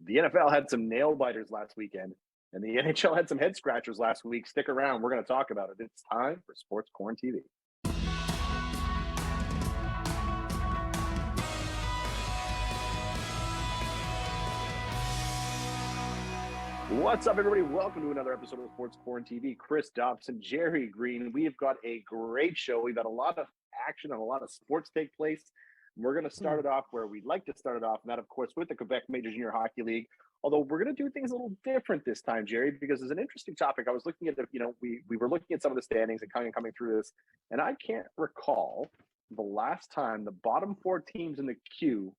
The NFL had some nail biters last weekend, and the NHL had some head scratchers last week. Stick around. We're going to talk about it. It's time for Sports QuaranTV. What's up, everybody? Welcome to another episode of Sports QuaranTV. Chris, Dobson, Gerry Green. We've got a great show. We've got a lot of action and a lot of sports take place. We're going to start it off where we'd like to start it off, and that, of course, with the Quebec Major Junior Hockey League. Although we're going to do things a little different this time, Gerry, because it's an interesting topic. I was looking at we were looking at some of the standings and coming through this, and I can't recall the last time the bottom four teams in the queue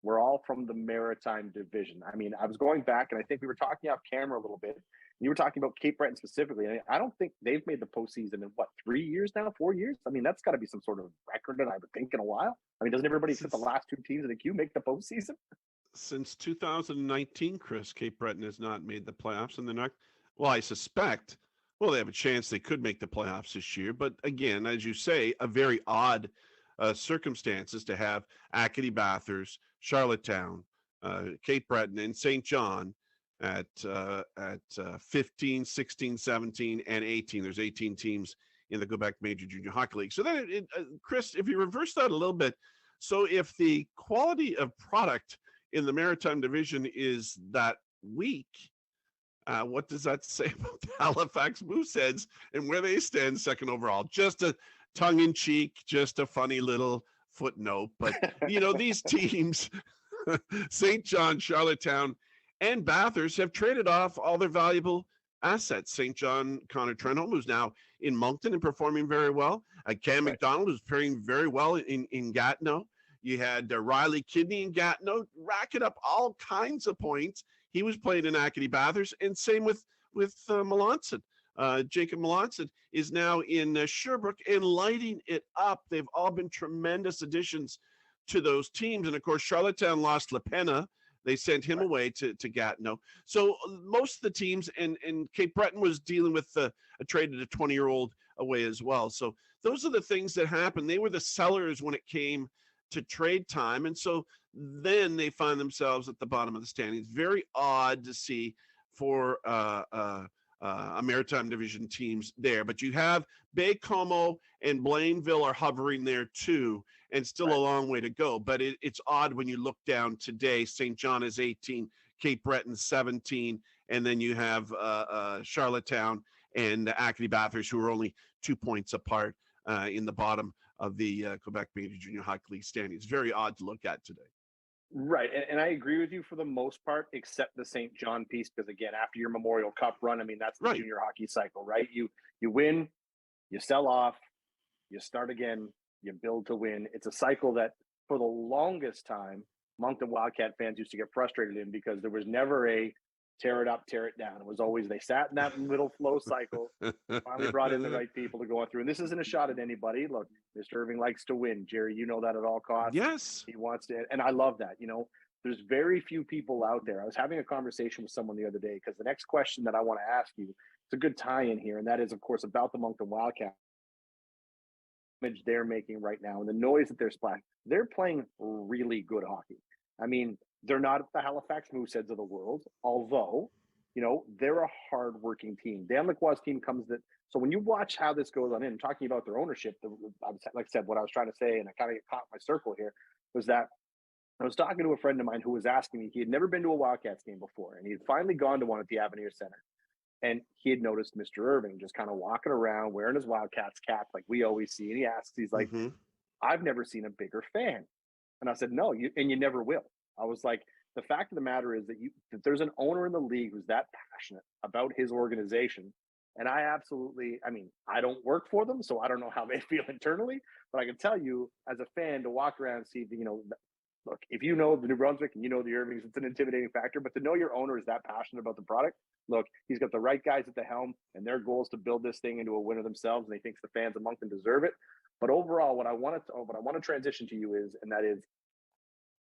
were all from the Maritime Division. I mean, I was going back, and I think we were talking off camera a little bit. You were talking about Cape Breton specifically. I don't think they've made the postseason in, 3 years now, 4 years? I mean, that's got to be some sort of record that I would think in a while. I mean, doesn't everybody except the last two teams in the queue make the postseason? Since 2019, Chris, Cape Breton has not made the playoffs. And they're not, well, I suspect, they have a chance they could make the playoffs this year. But again, as you say, a very odd circumstances to have Acadie Bathurst, Charlottetown, Cape Breton, and St. John at 15, 16, 17, and 18. There's 18 teams in the Quebec Major Junior Hockey League. So then, Chris, if you reverse that a little bit, so if the quality of product in the Maritime Division is that weak, what does that say about the Halifax Mooseheads and where they stand second overall? Just a tongue-in-cheek, just a funny little footnote. But, these teams, St. John, Charlottetown, and Bathurst have traded off all their valuable assets. St. John, Connor Trenholm, who's now in Moncton and performing very well. Cam McDonald, who's playing very well in Gatineau. You had Riley Kidney in Gatineau, racking up all kinds of points. He was playing in Acadie Bathurst, and same with Melanson. Jacob Melanson is now in Sherbrooke and lighting it up. They've all been tremendous additions to those teams. And, of course, Charlottetown lost LaPena. They sent him away to Gatineau. So most of the teams, and Cape Breton was dealing with a trade of a 20-year-old away as well. So those are the things that happened. They were the sellers when it came to trade time. And so then they find themselves at the bottom of the standings. Very odd to see for a Maritime Division teams there. But you have Baie-Comeau and Blainville are hovering there too, and still a long way to go. But it's odd when you look down today. St. John is 18, Cape Breton 17, and then you have Charlottetown and Acadie Bathurst, who are only 2 points apart in the bottom of the Quebec Major Junior Hockey League standings. Very odd to look at today. Right. And I agree with you for the most part, except the St. John piece, because, again, after your Memorial Cup run, I mean, that's the junior hockey cycle, right? You win, you sell off, you start again, you build to win. It's a cycle that for the longest time, Moncton Wildcat fans used to get frustrated in, because there was never a tear it up, tear it down. It was always they sat in that middle flow cycle, finally brought in the right people to go through. And this isn't a shot at anybody. Look, Mr. Irving likes to win. Gerry, you know that at all costs. Yes. He wants to, and I love that. There's very few people out there. I was having a conversation with someone the other day, because the next question that I want to ask you, it's a good tie-in here, and that is, of course, about the Moncton Wildcat image they're making right now and the noise that they're splashing. They're playing really good hockey. I mean, they're not the Halifax Mooseheads of the world, although, they're a hard-working team. Dan Lacroix's team comes that. So when you watch how this goes on in, talking about their ownership, like I said, what I was trying to say, and I kind of caught my circle here, was that I was talking to a friend of mine who was asking me, he had never been to a Wildcats game before, and he had finally gone to one at the Avenir Center. And he had noticed Mr. Irving just kind of walking around wearing his Wildcats cap like we always see. And he asks, he's like, I've never seen a bigger fan. And I said, no, you never will. I was like, the fact of the matter is that there's an owner in the league who's that passionate about his organization. And I don't work for them, so I don't know how they feel internally, but I can tell you as a fan to walk around and see, look, if you know the New Brunswick and you know the Irvings, it's an intimidating factor, but to know your owner is that passionate about the product, look, he's got the right guys at the helm, and their goal is to build this thing into a winner themselves, and he thinks the fans of Moncton deserve it. But overall, what I want to transition to you is, and that is,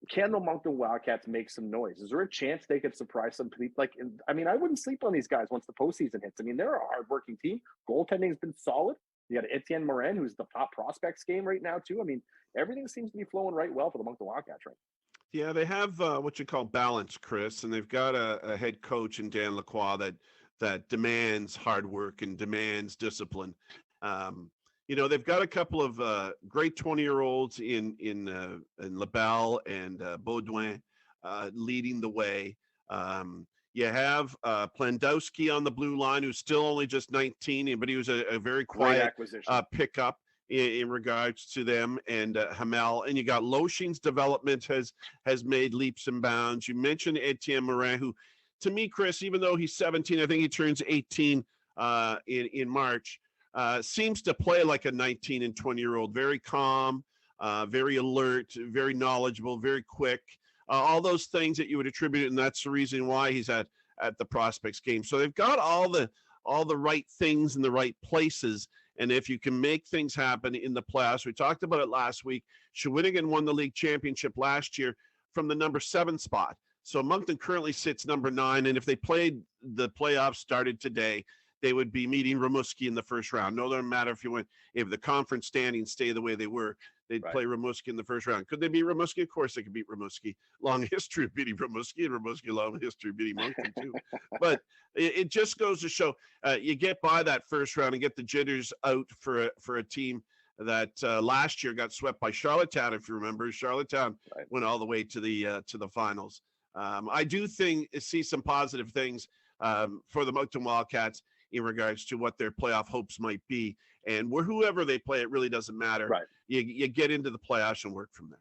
can the Moncton Wildcats make some noise? Is there a chance they could surprise some people? I wouldn't sleep on these guys once the postseason hits. I mean, they're a hardworking team. Goaltending has been solid. You got Etienne Morin, who's the top prospects game right now, too. I mean, everything seems to be flowing right well for the Moncton Wildcats, right? Yeah, they have what you call balance, Chris, and they've got a head coach in Dan Lacroix that demands hard work and demands discipline. Um, they've got a couple of great 20-year-olds in LaBelle and Baudouin leading the way. You have Plandowski on the blue line, who's still only just 19, but he was a very Great quiet acquisition. pickup in regards to them, and Hamel. And you got Loshing's development has made leaps and bounds. You mentioned Etienne Morin, who, to me, Chris, even though he's 17, I think he turns 18 in March, seems to play like a 19 and 20-year-old, very calm, very alert, very knowledgeable, very quick, all those things that you would attribute, and that's the reason why he's at the prospects game. So they've got all the right things in the right places. And if you can make things happen in the playoffs, we talked about it last week. Shawinigan won the league championship last year from the number 7 spot. So Moncton currently sits number 9. And if they played the playoffs started today, they would be meeting Rimouski in the first round. No, doesn't matter if the conference standings stay the way they were, they'd play Rimouski in the first round. Could they beat Rimouski? Of course they could beat Rimouski. Long history of beating Rimouski, and Rimouski long history of beating Moncton too. But it just goes to show you get by that first round and get the jitters out for a team that last year got swept by Charlottetown. If you remember, Charlottetown went all the way to the finals. I do see some positive things for the Moncton Wildcats in regards to what their playoff hopes might be. And whoever they play, it really doesn't matter. Right. You get into the playoffs and work from there.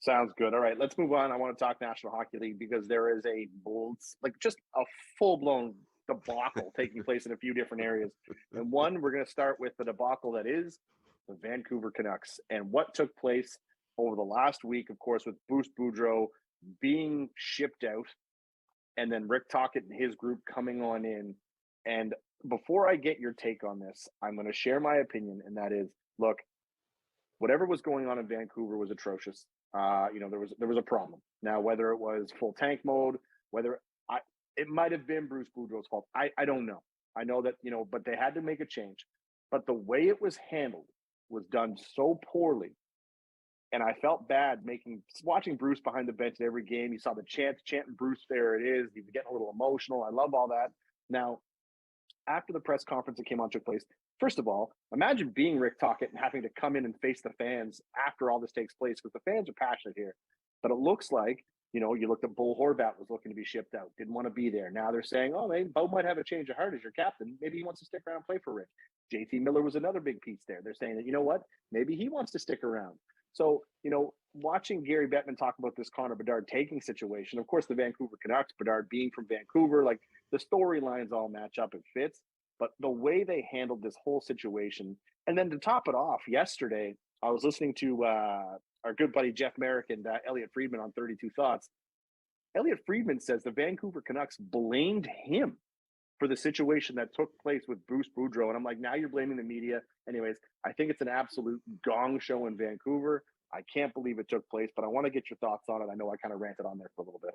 Sounds good. All right, let's move on. I want to talk National Hockey League because there is just a full-blown debacle taking place in a few different areas. And one, we're going to start with the debacle that is the Vancouver Canucks and what took place over the last week, of course, with Bruce Boudreau being shipped out and then Rick Tocchet and his group coming on in. And before I get your take on this, I'm going to share my opinion, and that is, look, whatever was going on in Vancouver was atrocious. There was a problem. Now, whether it was full tank mode, it might have been Bruce Boudreau's fault. I don't know. I know that, but they had to make a change. But the way it was handled was done so poorly. And I felt bad watching Bruce behind the bench at every game. You saw the chanting Bruce, there it is. He was getting a little emotional. I love all that. Now, after the press conference that took place, first of all, imagine being Rick Tocchet and having to come in and face the fans after all this takes place, because the fans are passionate here. But it looks like, you looked at Bull Horvat was looking to be shipped out, didn't want to be there. Now they're saying, Bo might have a change of heart as your captain. Maybe he wants to stick around and play for Rick. JT Miller was another big piece there. They're saying that, you know what, maybe he wants to stick around. So, watching Gary Bettman talk about this Connor Bedard taking situation, of course, the Vancouver Canucks, Bedard being from Vancouver, like the storylines all match up, it fits. But the way they handled this whole situation, and then to top it off, yesterday, I was listening to our good buddy Jeff Merrick and Elliot Friedman on 32 Thoughts. Elliot Friedman says the Vancouver Canucks blamed him for the situation that took place with Bruce Boudreau. And I'm like, now you're blaming the media. Anyways, I think it's an absolute gong show in Vancouver. I can't believe it took place, but I want to get your thoughts on it. I know I kind of ranted on there for a little bit.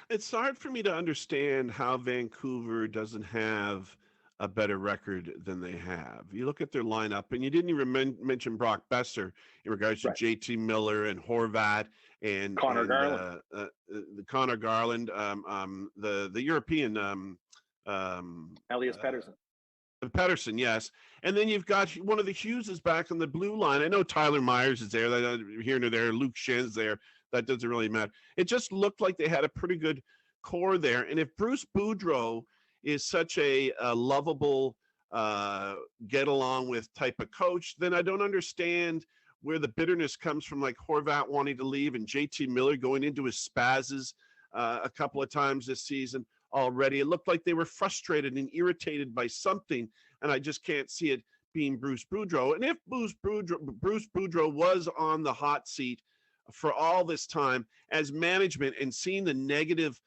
It's hard for me to understand how Vancouver doesn't have a better record than they have. You look at their lineup, and you didn't even mention Brock Besser in regards to JT Miller and Horvat and Connor Garland, Connor Garland, the European Elias Pettersson. Pettersson, yes. And then you've got one of the Hugheses back on the blue line. I know Tyler Myers is there, here and there. Luke Shen's there. That doesn't really matter. It just looked like they had a pretty good core there. And if Bruce Boudreau is such a lovable, get along with type of coach, then I don't understand where the bitterness comes from, like Horvat wanting to leave and JT Miller going into his spazzes a couple of times this season already. It looked like they were frustrated and irritated by something, and I just can't see it being Bruce Boudreau. And if Bruce Boudreau was on the hot seat for all this time as management and seeing the negative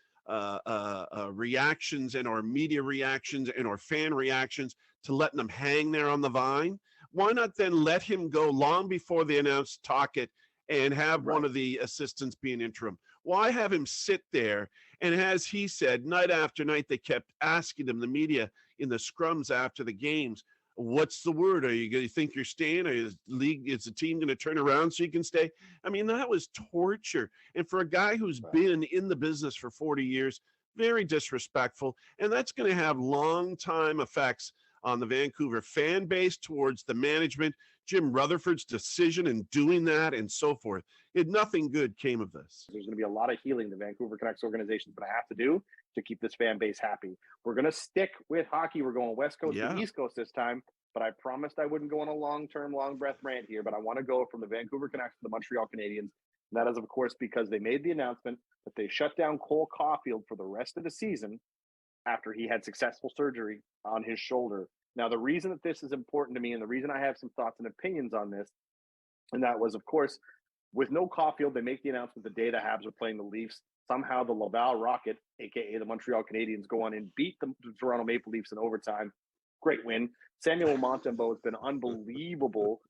reactions and our media reactions and our fan reactions to letting them hang there on the vine, why not then let him go long before they announced Tocchet and have one of the assistants be an interim? Why have him sit there? And as he said, night after night, they kept asking him, the media, in the scrums after the games, What's the word? Are you going to think you're staying? Is the team going to turn around so you can stay? I mean, that was torture. And for a guy who's Right. been in the business for 40 years, very disrespectful. And that's going to have long time effects on the Vancouver fan base towards the management, Jim Rutherford's decision in doing that, and so forth. Nothing good came of this. There's going to be a lot of healing the Vancouver Canucks organization is going to have to do to keep this fan base happy. We're going to stick with hockey. We're going West Coast to East Coast this time, but I promised I wouldn't go on a long-term, long-breath rant here, but I want to go from the Vancouver Canucks to the Montreal Canadiens. And that is, of course, because they made the announcement that they shut down Cole Caulfield for the rest of the season after he had successful surgery on his shoulder. Now, the reason that this is important to me and the reason I have some thoughts and opinions on this, and that was, of course, with no Caulfield, they make the announcement the day the Habs are playing the Leafs. Somehow the Laval Rocket, a.k.a. the Montreal Canadiens, go on and beat the Toronto Maple Leafs in overtime. Great win. Samuel Montembeault has been unbelievable,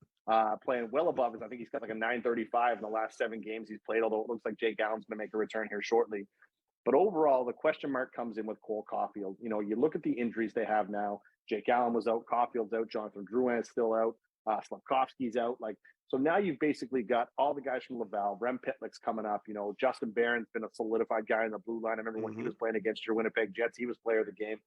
playing well above his. I think he's got like a 935 in the last 7 games he's played, although it looks like Jake Allen's going to make a return here shortly. But overall, the question mark comes in with Cole Caulfield. You know, you look at the injuries they have now. Jake Allen was out. Caulfield's out. Jonathan Drouin is still out. Slavkovsky's out. So now you've basically got all the guys from Laval. Rem Pitlick's coming up. You know, Justin Barron's been a solidified guy in the blue line. I remember when he was playing against your Winnipeg Jets, he was player of the game.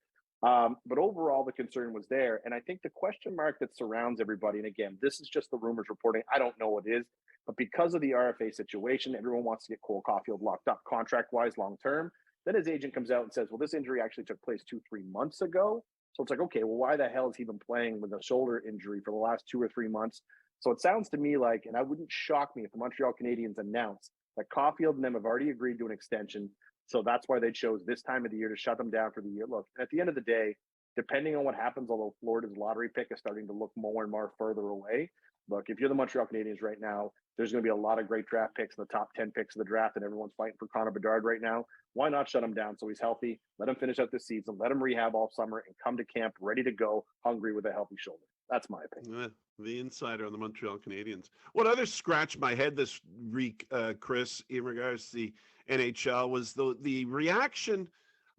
But overall, the concern was there. And I think the question mark that surrounds everybody, and again, this is just the rumors reporting. I don't know what it is. But because of the RFA situation, everyone wants to get Cole Caulfield locked up contract-wise long-term. Then his agent comes out and says, well, this injury actually took place 2-3 months ago. So it's like, okay, well, why the hell has he been playing with a shoulder injury for the last 2 or 3 months? So it sounds to me like, and I wouldn't shock me if the Montreal Canadiens announced that Caulfield and them have already agreed to an extension. So that's why they chose this time of the year to shut them down for the year. Look, at the end of the day, depending on what happens, although Florida's lottery pick is starting to look more and more further away, look, if you're the Montreal Canadiens right now, there's going to be a lot of great draft picks in the top 10 picks of the draft, and everyone's fighting for Connor Bedard right now. Why not shut him down so he's healthy? Let him finish out this season. Let him rehab all summer and come to camp ready to go, hungry with a healthy shoulder. That's my opinion. The insider on the Montreal Canadiens. What other scratched my head this week, Chris, in regards to the NHL was the reaction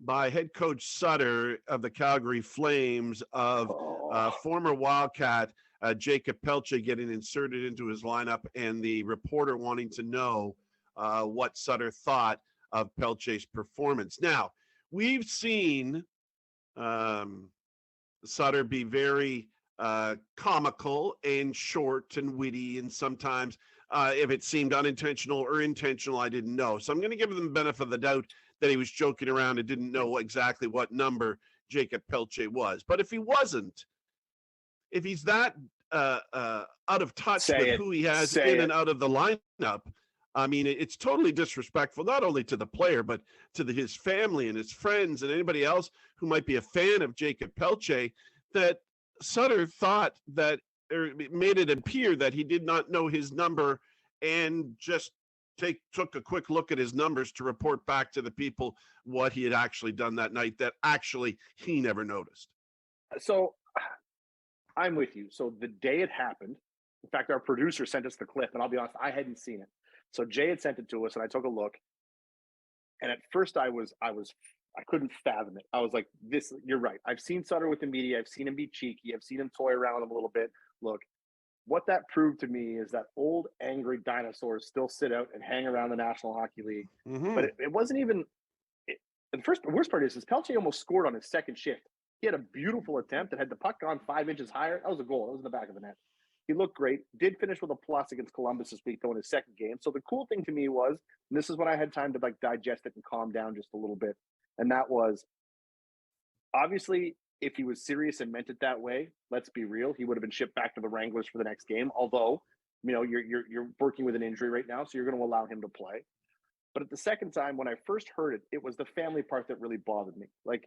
by head coach Sutter of the Calgary Flames of former Wildcat Jacob Pelche getting inserted into his lineup, and the reporter wanting to know what Sutter thought of Pelche's performance. Now, we've seen Sutter be very comical and short and witty, and sometimes if it seemed unintentional or intentional, I didn't know. So I'm going to give him the benefit of the doubt that he was joking around and didn't know exactly what number Jacob Pelche was. But if he wasn't, if he's that out of touch with who he has in and out of the lineup, I mean, it's totally disrespectful, not only to the player, but to his family and his friends and anybody else who might be a fan of Jacob Pelche, that Sutter thought that, or made it appear that he did not know his number and just took a quick look at his numbers to report back to the people what he had actually done that night that actually he never noticed. So I'm with you. So the day it happened, in fact, our producer sent us the clip, and I'll be honest, I hadn't seen it. So Jay had sent it to us, and I took a look. And at first I couldn't fathom it. I was like, this, you're right. I've seen Sutter with the media. I've seen him be cheeky. I've seen him toy around him a little bit. Look, what that proved to me is that old angry dinosaurs still sit out and hang around the National Hockey League. But it wasn't even the worst part is Pelche almost scored on his second shift. He had a beautiful attempt that had the puck gone 5 inches higher. That was a goal. It was in the back of the net. He looked great. Did finish with a plus against Columbus this week, though, in his second game. So the cool thing to me was, and this is when I had time to digest it and calm down just a little bit, and that was, obviously, if he was serious and meant it that way, let's be real, he would have been shipped back to the Wranglers for the next game. Although, you know, you're working with an injury right now, so you're going to allow him to play. But at the second time, when I first heard it, it was the family part that really bothered me. Like,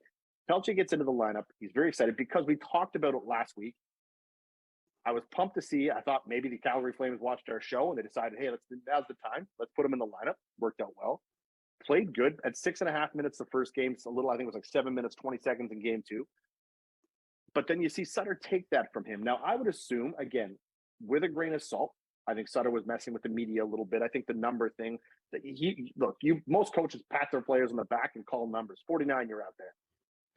Pelche gets into the lineup. He's very excited because we talked about it last week. I was pumped to see. I thought maybe the Calgary Flames watched our show and they decided, hey, now's the time. Let's put him in the lineup. Worked out well. Played good at 6.5 minutes the first game. It's a little, I think it was like 7 minutes, 20 seconds in game 2. But then you see Sutter take that from him. Now, I would assume, again, with a grain of salt, I think Sutter was messing with the media a little bit. I think the number thing that most coaches pat their players on the back and call numbers. 49, you're out there.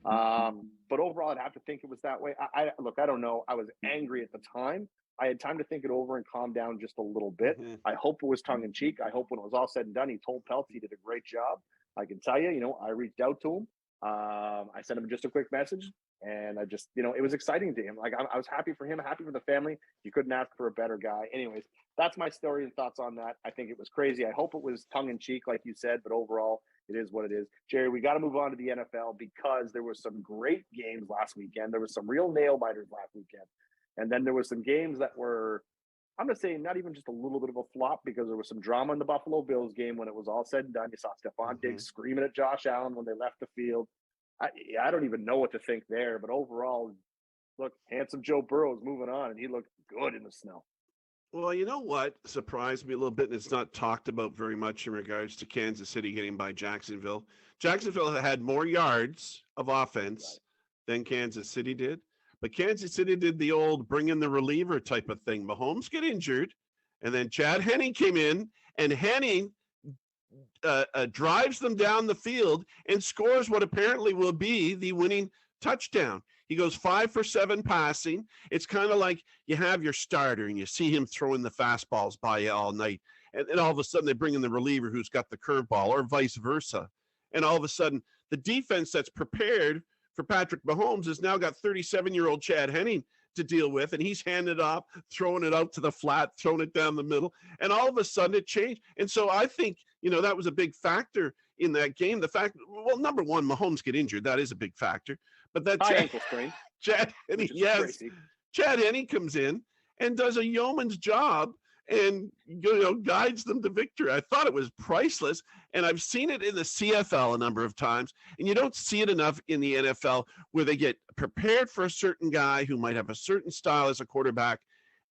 But overall, I'd have to think it was that way. Look, I don't know. I was angry at the time. I had time to think it over and calm down just a little bit. Mhm. I hope it was tongue in cheek. I hope when it was all said and done, he told Peltz he did a great job. I can tell you, I reached out to him. I sent him just a quick message, and I just, it was exciting to him. Like I was happy for him, happy for the family. You couldn't ask for a better guy. Anyways, that's my story and thoughts on that. I think it was crazy. I hope it was tongue in cheek, like you said, but overall, it is what it is. Gerry, we got to move on to the NFL because there were some great games last weekend. There was some real nail biters last weekend. And then there were some games that were, I'm going to say, not even just a little bit of a flop because there was some drama in the Buffalo Bills game when it was all said and done. You saw Stephon Diggs screaming at Josh Allen when they left the field. I don't even know what to think there. But overall, look, handsome Joe Burrow is moving on, and he looked good in the snow. Well, you know what surprised me a little bit, and it's not talked about very much in regards to Kansas City getting by Jacksonville. Jacksonville had more yards of offense than Kansas City did, but Kansas City did the old bring in the reliever type of thing. Mahomes get injured, and then Chad Henne came in, and Henne drives them down the field and scores what apparently will be the winning touchdown. He goes 5 for 7 passing. It's kind of like you have your starter and you see him throwing the fastballs by you all night. And then all of a sudden they bring in the reliever who's got the curveball or vice versa. And all of a sudden the defense that's prepared for Patrick Mahomes has now got 37-year-old Chad Henne to deal with. And he's handed off, throwing it out to the flat, throwing it down the middle. And all of a sudden it changed. And so I think, that was a big factor in that game. The fact, well, number one, Mahomes get injured. That is a big factor. But that ankle sprain. Chad Henne, Chad Henne comes in and does a yeoman's job and guides them to victory. I thought it was priceless, and I've seen it in the CFL a number of times, and you don't see it enough in the NFL where they get prepared for a certain guy who might have a certain style as a quarterback,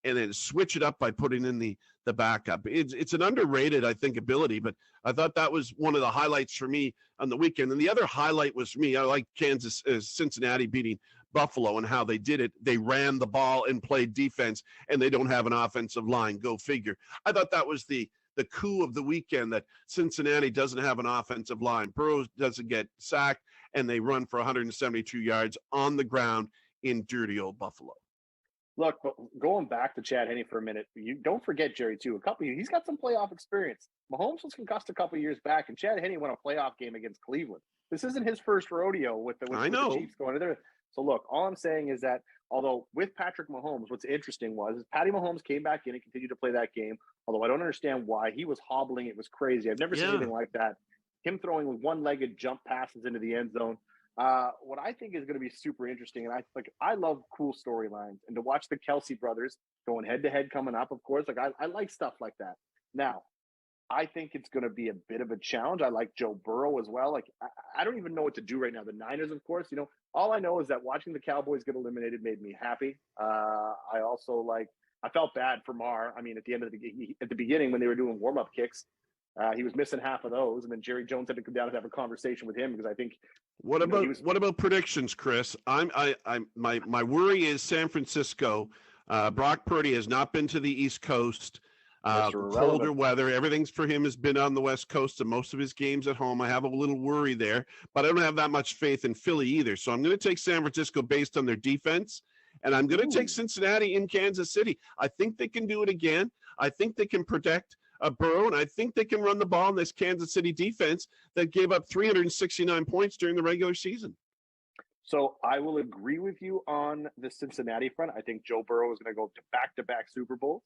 and then switch it up by putting in the backup. It's an underrated, I think, ability, but I thought that was one of the highlights for me on the weekend. And the other highlight was for me, I like Cincinnati beating Buffalo and how they did it. They ran the ball and played defense, and they don't have an offensive line. Go figure. I thought that was the coup of the weekend, that Cincinnati doesn't have an offensive line. Burrow doesn't get sacked, and they run for 172 yards on the ground in dirty old Buffalo. Look, but going back to Chad Henne for a minute, you don't forget, Gerry, too. He's got some playoff experience. Mahomes was concussed a couple of years back, and Chad Henne won a playoff game against Cleveland. This isn't his first rodeo with the Chiefs going in there. So look, all I'm saying is that although with Patrick Mahomes, what's interesting is Patty Mahomes came back in and continued to play that game. Although I don't understand why he was hobbling, it was crazy. I've never seen anything like that. Him throwing one-legged jump passes into the end zone. What I think is going to be super interesting, and I love cool storylines, and to watch the Kelsey brothers going head to head coming up, of course, I like stuff like that. Now, I think it's going to be a bit of a challenge. I like Joe Burrow as well. I don't even know what to do right now. The Niners, of course, all I know is that watching the Cowboys get eliminated made me happy. I also I felt bad for Marr. I mean, at the beginning when they were doing warm up kicks. He was missing half of those, and then Jerry Jones had to come down and have a conversation with him because I think. What about predictions, Chris? My worry is San Francisco. Brock Purdy has not been to the East Coast. Colder weather. Everything's for him has been on the West Coast, and most of his games at home. I have a little worry there, but I don't have that much faith in Philly either. So I'm going to take San Francisco based on their defense, and I'm going to take Cincinnati in Kansas City. I think they can do it again. I think they can protect Burrow, and I think they can run the ball in this Kansas City defense that gave up 369 points during the regular season. So I will agree with you on the Cincinnati front. I think Joe Burrow is going to go to back-to-back Super Bowls.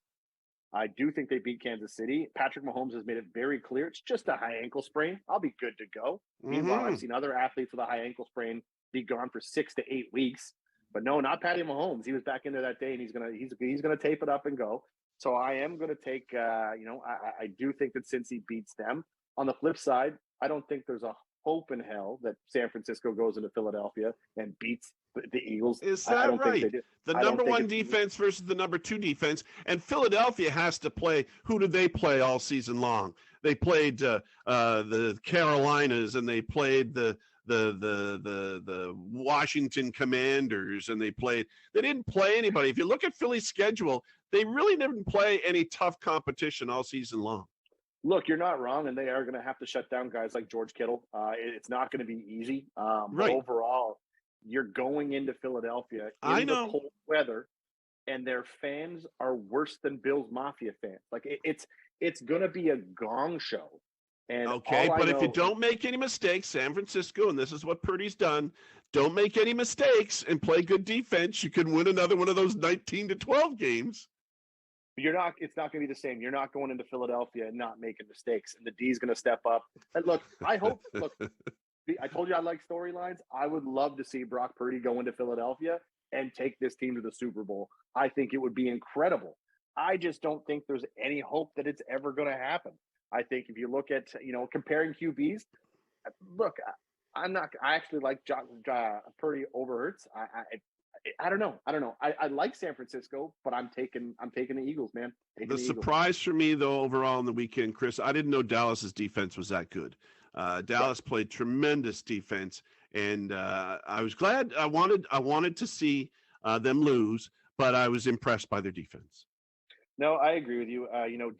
I do think they beat Kansas City. Patrick Mahomes has made it very clear it's just a high ankle sprain. I'll be good to go. Meanwhile, I've seen other athletes with a high ankle sprain be gone for 6 to 8 weeks. But no, not Patty Mahomes. He was back in there that day, and he's gonna tape it up and go. So I am going to take, I do think that Cincy beats them. On the flip side, I don't think there's a hope in hell that San Francisco goes into Philadelphia and beats the Eagles. Is that right? The number one defense versus the number 2 defense. And Philadelphia has to play. Who did they play all season long? They played the Carolinas, and they played the Washington Commanders, and they didn't play anybody. If you look at Philly's schedule, they really didn't play any tough competition all season long. Look, you're not wrong, and they are going to have to shut down guys like George Kittle. It's not going to be easy. Right. Overall, you're going into Philadelphia I in the know. cold weather, and their fans are worse than Bills Mafia fans. Like it's gonna be a gong show. And Okay, all I but if you know, don't make any mistakes, San Francisco, and this is what Purdy's done, don't make any mistakes and play good defense, you can win another one of those 19-12 games. it's not gonna be the same. You're not going into Philadelphia and not making mistakes. And the D's gonna step up. And look, I told you I like storylines. I would love to see Brock Purdy go into Philadelphia and take this team to the Super Bowl. I think it would be incredible. I just don't think there's any hope that it's ever going to happen. I think if you look at, comparing QBs, look, I actually like Purdy over Hurts. I don't know. I like San Francisco, but I'm taking the Eagles, man. The surprise for me, though, overall on the weekend, Chris, I didn't know Dallas's defense was that good. Dallas played tremendous defense, and I was glad. I wanted to see them lose, but I was impressed by their defense. No, I agree with you.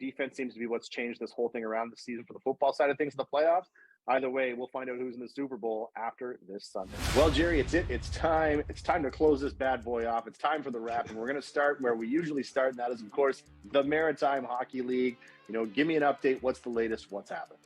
Defense seems to be what's changed this whole thing around the season for the football side of things in the playoffs. Either way, we'll find out who's in the Super Bowl after this Sunday. Well, Jerry, it's it. It's time. It's time to close this bad boy off. It's time for the wrap, and we're going to start where we usually start, and that is, of course, the Maritime Hockey League. Give me an update. What's the latest? What's happened?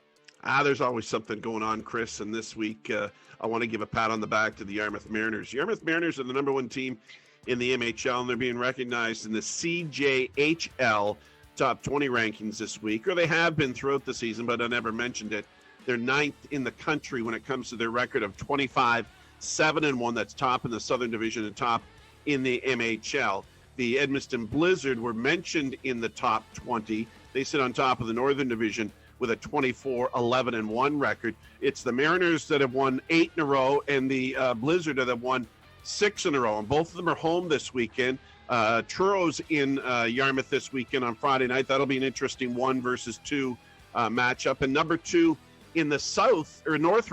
There's always something going on, Chris, and this week I want to give a pat on the back to the Yarmouth Mariners. Yarmouth Mariners are the number one team in the MHL, and they're being recognized in the CJHL top 20 rankings this week, or they have been throughout the season, but I never mentioned it. They're ninth in the country when it comes to their record of 25-7-1. That's top in the Southern Division and top in the MHL. The Edmundston Blizzard were mentioned in the top 20. They sit on top of the Northern Division with a 24-11-1 record. It's the Mariners that have won 8 in a row, and the Blizzard that have won 6 in a row, and both of them are home this weekend. Truro's in Yarmouth this weekend on Friday night. That'll be an interesting 1 versus 2 matchup. And number 2 in the north,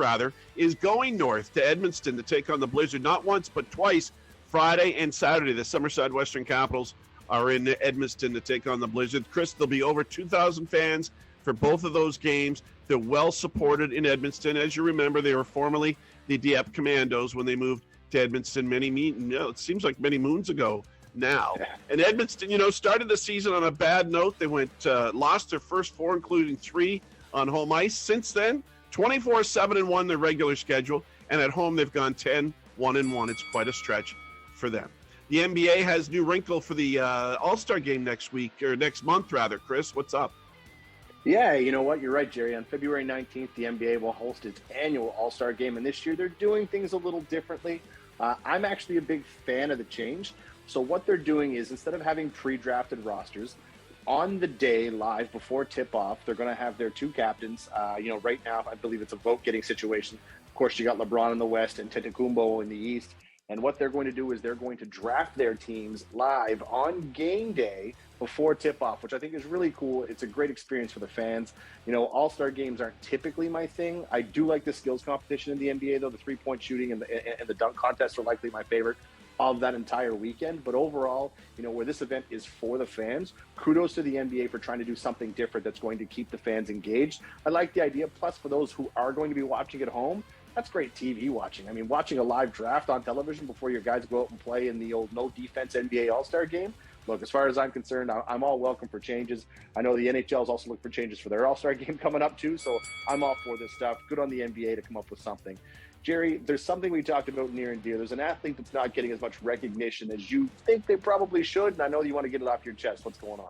is going north to Edmundston to take on the Blizzard, not once but twice, Friday and Saturday. The Summerside Western Capitals are in Edmundston to take on the Blizzard. Chris, there'll be over 2,000 fans for both of those games. They're well supported in Edmundston. As you remember, they were formerly the Dieppe Commandos when they moved to Edmundston it seems like many moons ago now. And Edmundston, started the season on a bad note. They lost their first 4, including 3 on home ice. Since then, 24-7-1 their regular schedule, and at home they've gone 10-1-1. It's quite a stretch for them. The NBA has new wrinkle for the All-Star game next month. Chris, what's up? Yeah, you know what? You're right, Jerry. On February 19th, the NBA will host its annual All-Star game, and this year they're doing things a little differently. I'm actually a big fan of the change. So what they're doing is, instead of having pre-drafted rosters, on the day live before tip-off, they're going to have their 2 captains. Right now, I believe it's a vote-getting situation. Of course, you got LeBron in the West and Antetokounmpo in the East. And what they're going to do is they're going to draft their teams live on game day before tip-off, which I think is really cool. It's a great experience for the fans. All-star games aren't typically my thing. I do like the skills competition in the NBA, though. The three-point shooting and the dunk contest are likely my favorite of that entire weekend. But overall, where this event is for the fans, kudos to the NBA for trying to do something different that's going to keep the fans engaged. I like the idea. Plus, for those who are going to be watching at home, that's great TV watching. I mean, watching a live draft on television before your guys go out and play in the old no-defense NBA All-Star game. Look, as far as I'm concerned, I'm all welcome for changes. I know the NHL is also looking for changes for their All-Star game coming up too, so I'm all for this stuff. Good on the NBA to come up with something. Jerry, there's something we talked about near and dear. There's an athlete that's not getting as much recognition as you think they probably should, and I know you want to get it off your chest. What's going on?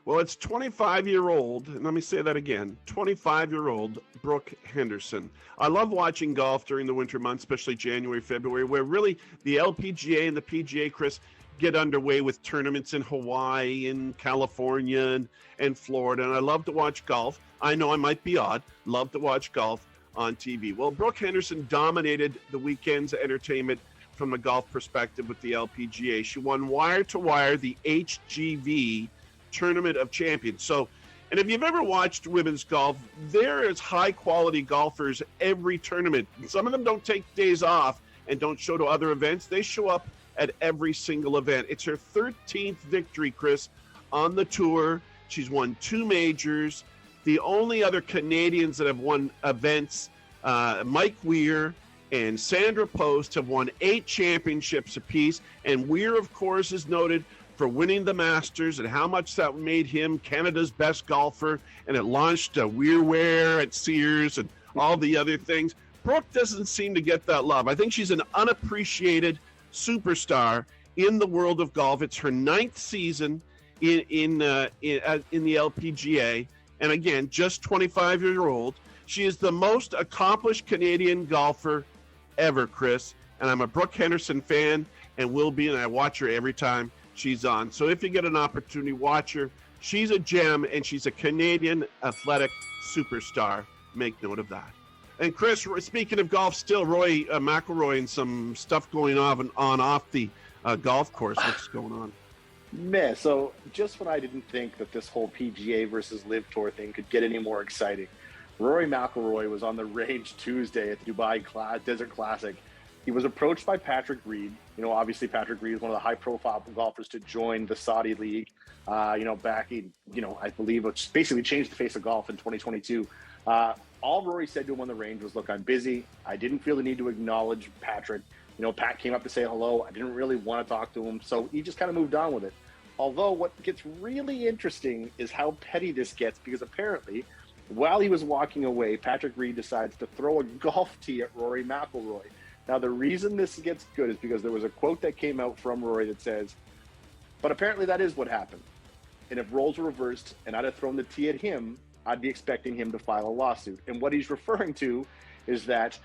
Well, it's 25-year-old, and let me say that again, 25-year-old Brooke Henderson. I love watching golf during the winter months, especially January, February, where really the LPGA and the PGA, Chris, get underway with tournaments in Hawaii and California and Florida, and I love to watch golf. I know I might be odd, love to watch golf on TV. Well, Brooke Henderson dominated the weekend's entertainment from a golf perspective with the LPGA. She won wire-to-wire the HGV Tournament of Champions. And if you've ever watched women's golf, there is high-quality golfers every tournament. Some of them don't take days off and don't show to other events. They show up at every single event. It's her 13th victory, Chris, on the tour. She's won 2 majors. The only other Canadians that have won events, Mike Weir and Sandra Post have won 8 championships apiece. And Weir, of course, is noted for winning the Masters and how much that made him Canada's best golfer. And it launched Weir Wear at Sears and all the other things. Brooke doesn't seem to get that love. I think she's an unappreciated superstar in the world of golf. It's her 9th season in the LPGA. And again, just 25-year-old. She is the most accomplished Canadian golfer ever, Chris. And I'm a Brooke Henderson fan and will be, and I watch her every time she's on. So if you get an opportunity, watch her. She's a gem, and she's a Canadian athletic superstar. Make note of that. And Chris, speaking of golf, still Roy McIlroy and some stuff going on off the golf course. What's going on? Man, so just when I didn't think that this whole PGA versus Live Tour thing could get any more exciting, Rory McIlroy was on the range Tuesday at the Dubai Desert Classic. He was approached by Patrick Reed. Obviously Patrick Reed is one of the high-profile golfers to join the Saudi League. Back in, I believe it's basically changed the face of golf in 2022. All Rory said to him on the range was, "Look, I'm busy. I didn't feel the need to acknowledge Patrick. Pat came up to say hello. I didn't really want to talk to him." So he just kind of moved on with it. Although what gets really interesting is how petty this gets, because apparently while he was walking away, Patrick Reed decides to throw a golf tee at Rory McIlroy. Now, the reason this gets good is because there was a quote that came out from Rory that says, "But apparently that is what happened. And if roles were reversed and I'd have thrown the tee at him, I'd be expecting him to file a lawsuit." And what he's referring to is that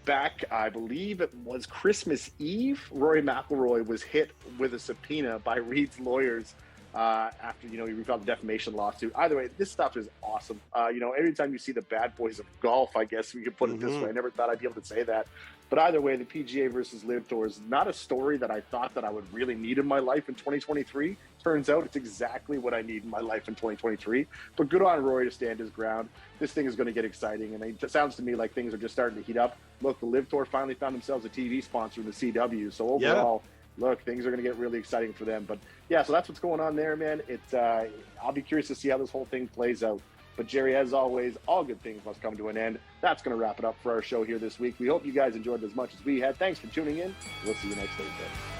back, I believe it was Christmas Eve, Rory McIlroy was hit with a subpoena by Reed's lawyers after, he refiled the defamation lawsuit. Either way, this stuff is awesome. Every time you see the bad boys of golf, I guess we could put it this way. I never thought I'd be able to say that. But either way, the PGA versus Live Tour is not a story that I thought that I would really need in my life in 2023. Turns out it's exactly what I need in my life in 2023. But good on Rory to stand his ground. This thing is going to get exciting, and it sounds to me like things are just starting to heat up. Look, the Live Tour finally found themselves a TV sponsor in the CW. So overall, look, things are going to get really exciting for them. But yeah, so that's what's going on there, man. It's I'll be curious to see how this whole thing plays out. But Gerry, as always, all good things must come to an end. That's going to wrap it up for our show here this week. We hope you guys enjoyed it as much as we had. Thanks for tuning in. We'll see you next Thursday.